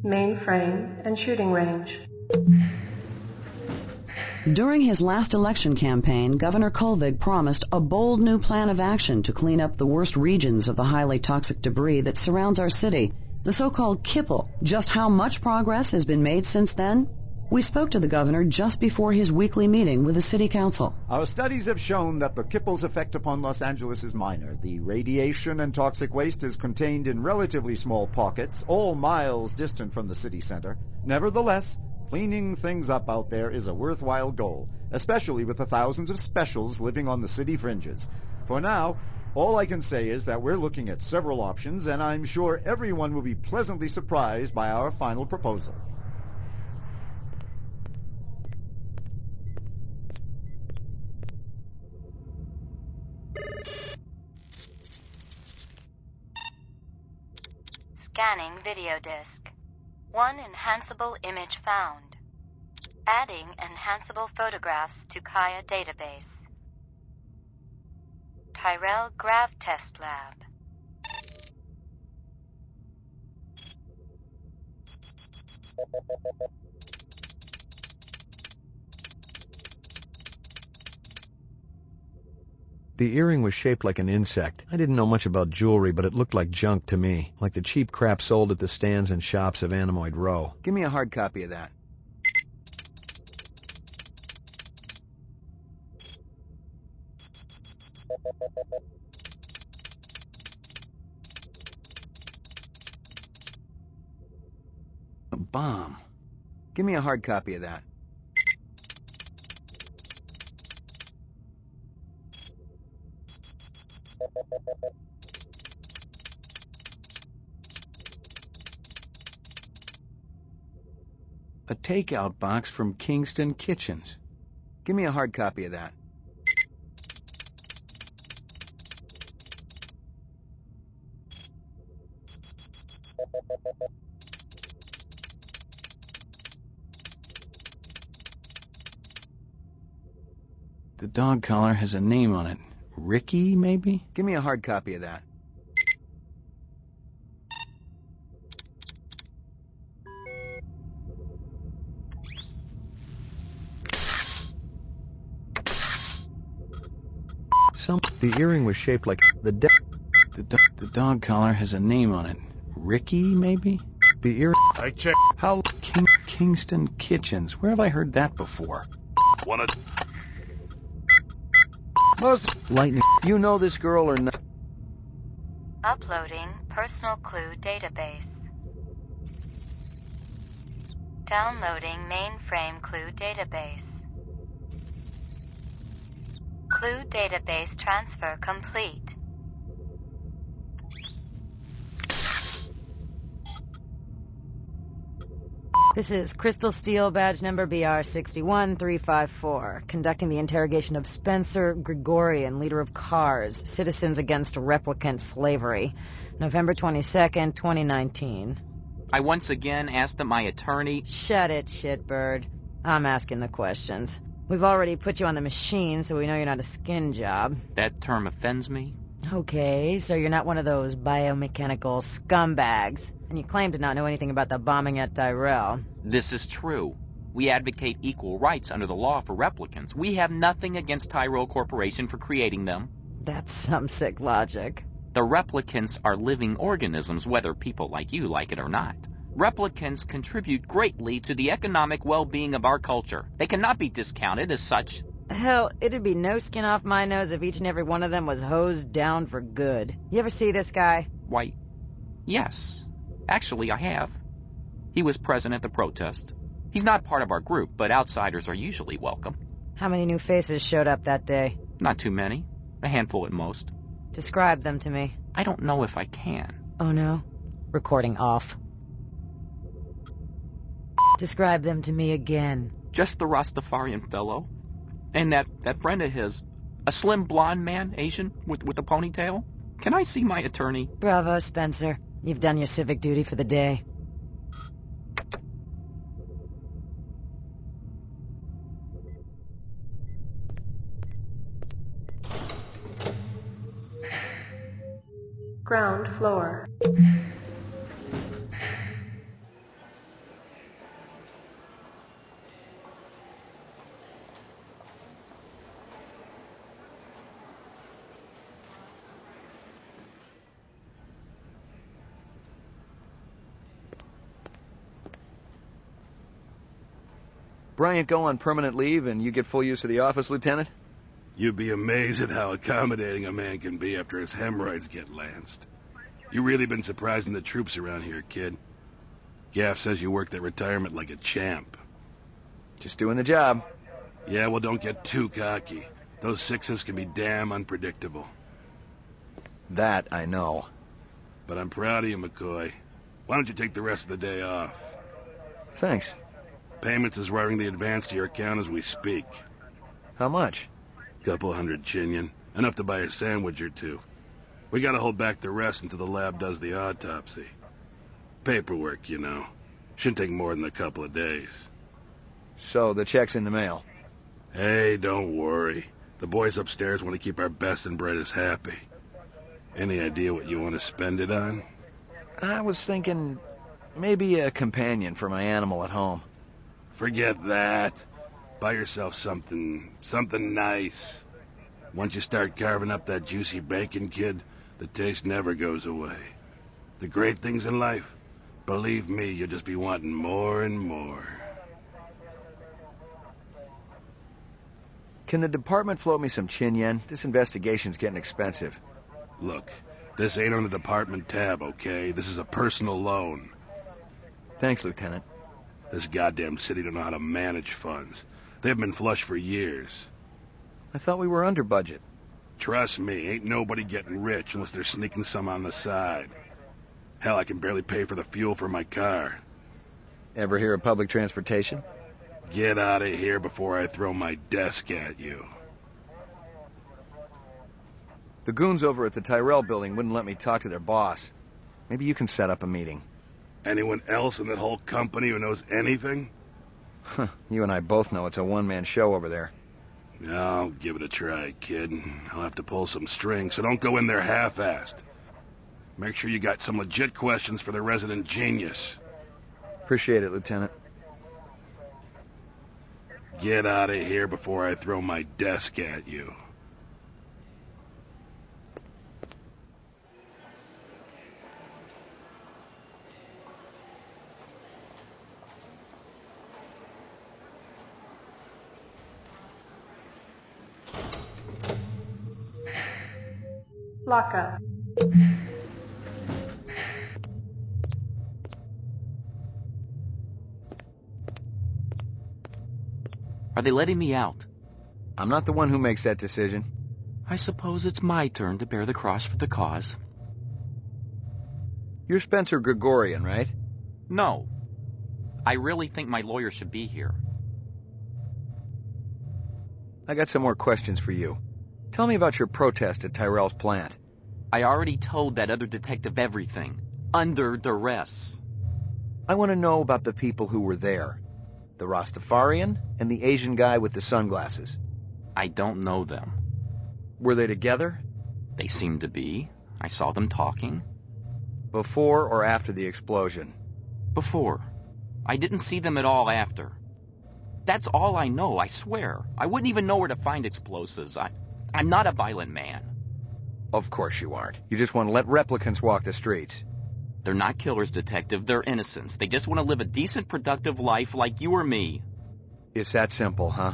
mainframe, and shooting range. During his last election campaign, Governor Kolvig promised a bold new plan of action to clean up the worst regions of the highly toxic debris that surrounds our city, the so-called kipple. Just how much progress has been made since then? We spoke to the governor just before his weekly meeting with the city council. Our studies have shown that the kipple's effect upon Los Angeles is minor. The radiation and toxic waste is contained in relatively small pockets, all miles distant from the city center. Nevertheless, cleaning things up out there is a worthwhile goal, especially with the thousands of specials living on the city fringes. For now, all I can say is that we're looking at several options, and I'm sure everyone will be pleasantly surprised by our final proposal. Scanning video disk. One enhanceable image found. Adding enhanceable photographs to Kaya database. Tyrell Grav Test Lab. The earring was shaped like an insect. I didn't know much about jewelry, but it looked like junk to me, like the cheap crap sold at the stands and shops of Anemoid Row. Give me a hard copy of that. A bomb. Give me a hard copy of that. A takeout box from Kingston Kitchens. Give me a hard copy of that. The dog collar has a name on it. Ricky, maybe? Give me a hard copy of that. The earring was shaped like the dog collar has a name on it. Ricky, maybe? The ear. I check. How? Kingston Kitchens. Where have I heard that before? Wanna? Lightning. You know this girl or not? Uploading personal clue database. Downloading mainframe clue database. Clue database transfer complete. This is Crystal Steel, badge number BR61354, conducting the interrogation of Spencer Gregorian, leader of CARS, Citizens Against Replicant Slavery, November 22nd, 2019. I once again asked that my attorney... Shut it, shitbird. I'm asking the questions. We've already put you on the machine, so we know you're not a skin job. That term offends me. Okay, so you're not one of those biomechanical scumbags, and you claim to not know anything about the bombing at Tyrell. This is true. We advocate equal rights under the law for replicants. We have nothing against Tyrell Corporation for creating them. That's some sick logic. The replicants are living organisms, whether people like you like it or not. Replicants contribute greatly to the economic well-being of our culture. They cannot be discounted as such. Hell, it'd be no skin off my nose if each and every one of them was hosed down for good. You ever see this guy? Why, yes. Actually, I have. He was present at the protest. He's not part of our group, but outsiders are usually welcome. How many new faces showed up that day? Not too many. A handful at most. Describe them to me. I don't know if I can. Oh, no? Recording off. Describe them to me again. Just the Rastafarian fellow. And that friend of his. A slim blonde man, Asian, with a ponytail. Can I see my attorney? Bravo, Spencer. You've done your civic duty for the day. Ground floor. Bryant go on permanent leave and you get full use of the office, Lieutenant? You'd be amazed at how accommodating a man can be after his hemorrhoids get lanced. You really been surprising the troops around here, kid. Gaff says you worked that retirement like a champ. Just doing the job. Yeah, well, don't get too cocky. Those sixes can be damn unpredictable. That I know. But I'm proud of you, McCoy. Why don't you take the rest of the day off? Thanks. Payments is wiring the advance to your account as we speak. How much? Couple hundred chinion. Enough to buy a sandwich or two. We gotta hold back the rest until the lab does the autopsy. Paperwork, you know. Shouldn't take more than a couple of days. So the check's in the mail. Hey, don't worry. The boys upstairs want to keep our best and brightest happy. Any idea what you want to spend it on? I was thinking maybe a companion for my animal at home. Forget that. Buy yourself something nice. Once you start carving up that juicy bacon, kid, the taste never goes away. The great things in life, believe me, you'll just be wanting more and more. Can the department float me some chin yen? This investigation's getting expensive. Look, this ain't on the department tab, okay? This is a personal loan. Thanks, Lieutenant. This goddamn city don't know how to manage funds. They've been flush for years. I thought we were under budget. Trust me, ain't nobody getting rich unless they're sneaking some on the side. Hell, I can barely pay for the fuel for my car. Ever hear of public transportation? Get out of here before I throw my desk at you. The goons over at the Tyrell building wouldn't let me talk to their boss. Maybe you can set up a meeting. Anyone else in that whole company who knows anything? You and I both know it's a one-man show over there. I'll give it a try, kid. I'll have to pull some strings, so don't go in there half-assed. Make sure you got some legit questions for the resident genius. Appreciate it, Lieutenant. Get out of here before I throw my desk at you. Lock up. Are they letting me out? I'm not the one who makes that decision. I suppose it's my turn to bear the cross for the cause. You're Spencer Gregorian, right? No. I really think my lawyer should be here. I got some more questions for you. Tell me about your protest at Tyrell's plant. I already told that other detective everything. Under duress. I want to know about the people who were there. The Rastafarian and the Asian guy with the sunglasses. I don't know them. Were they together? They seem to be. I saw them talking. Before or after the explosion? Before. I didn't see them at all after. That's all I know, I swear. I wouldn't even know where to find explosives. I'm not a violent man. Of course you aren't. You just want to let replicants walk the streets. They're not killers, Detective. They're innocents. They just want to live a decent, productive life like you or me. It's that simple, huh?